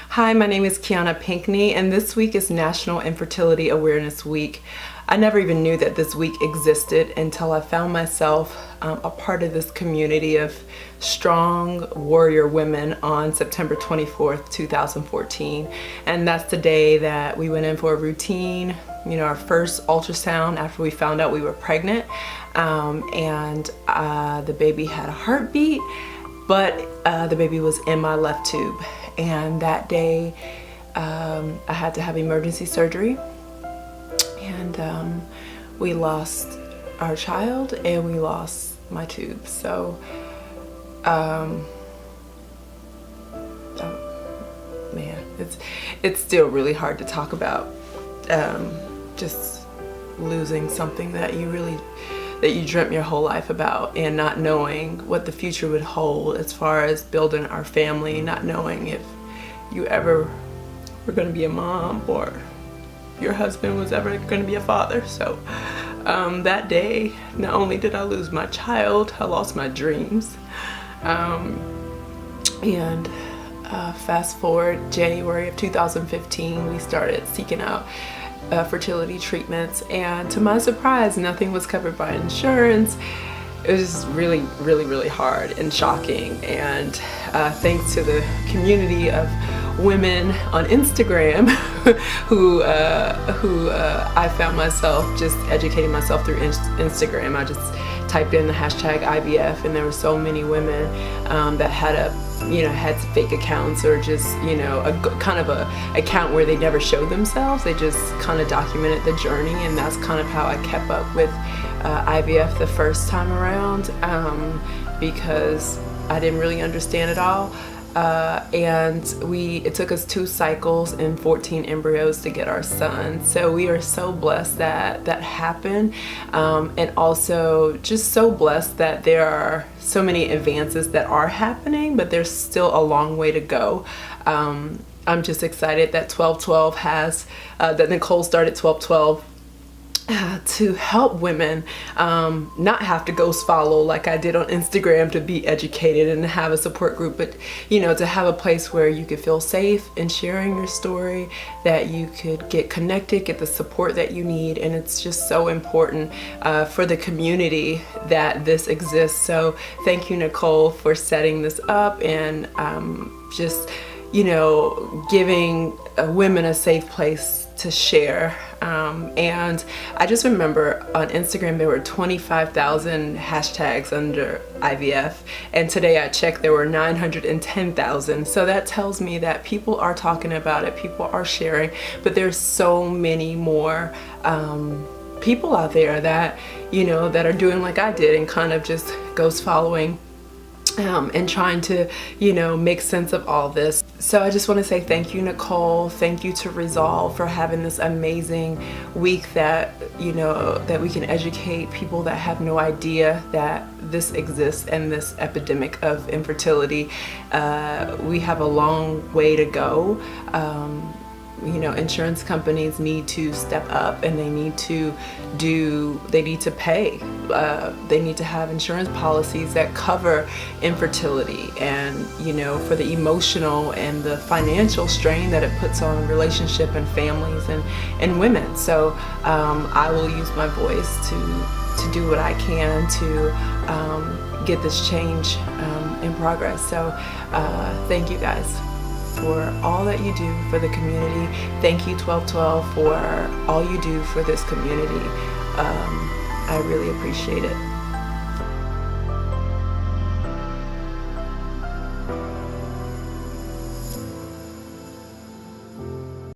Hi, my name is Kiana Pinkney, and this week is National Infertility Awareness Week. I never even knew that this week existed until I found myself a part of this community of strong warrior women on September 24th, 2014. And that's the day that we went in for a routine, our first ultrasound after we found out we were pregnant. The baby had a heartbeat, but the baby was in my left tube. And that day I had to have emergency surgery, and we lost our child and we lost my tube. So oh, man, it's still really hard to talk about, just losing something that you dreamt your whole life about, and not knowing what the future would hold as far as building our family, not knowing if you ever were going to be a mom or your husband was ever going to be a father. So that day, not only did I lose my child, I lost my dreams. Fast forward January of 2015, we started seeking out fertility treatments, and to my surprise, nothing was covered by insurance. It was really, really, really hard and shocking. And thanks to the community of women on Instagram who I found myself just educating myself through Instagram. I just typed in the hashtag IVF, and there were so many women that had had fake accounts, or just a kind of a account where they never showed themselves. They just kind of documented the journey, and that's kind of how I kept up with IVF the first time around, because I didn't really understand it all. It took us 2 cycles and 14 embryos to get our son. So we are so blessed that that happened, and also just so blessed that there are so many advances that are happening, but there's still a long way to go. I'm just excited that 1212 that Nicole started 1212 to help women not have to ghost follow like I did on Instagram to be educated and have a support group, but to have a place where you could feel safe in sharing your story, that you could get connected, get the support that you need. And it's just so important for the community that this exists. So thank you, Nicole, for setting this up, and just giving women a safe place to share. And I just remember on Instagram there were 25,000 hashtags under IVF, and today I checked there were 910,000. So that tells me that people are talking about it, people are sharing, but there's so many more people out there that that are doing like I did and kind of just ghost following, and trying to make sense of all this. So I just want to say thank you, Nicole. Thank you to Resolve for having this amazing week that that we can educate people that have no idea that this exists, and this epidemic of infertility. We have a long way to go. Insurance companies need to step up, and they need to pay. They need to have insurance policies that cover infertility, and for the emotional and the financial strain that it puts on relationship and families and women. So I will use my voice to do what I can to get this change in progress. So thank you guys for all that you do for the community. Thank you, 1212, for all you do for this community. I really appreciate it.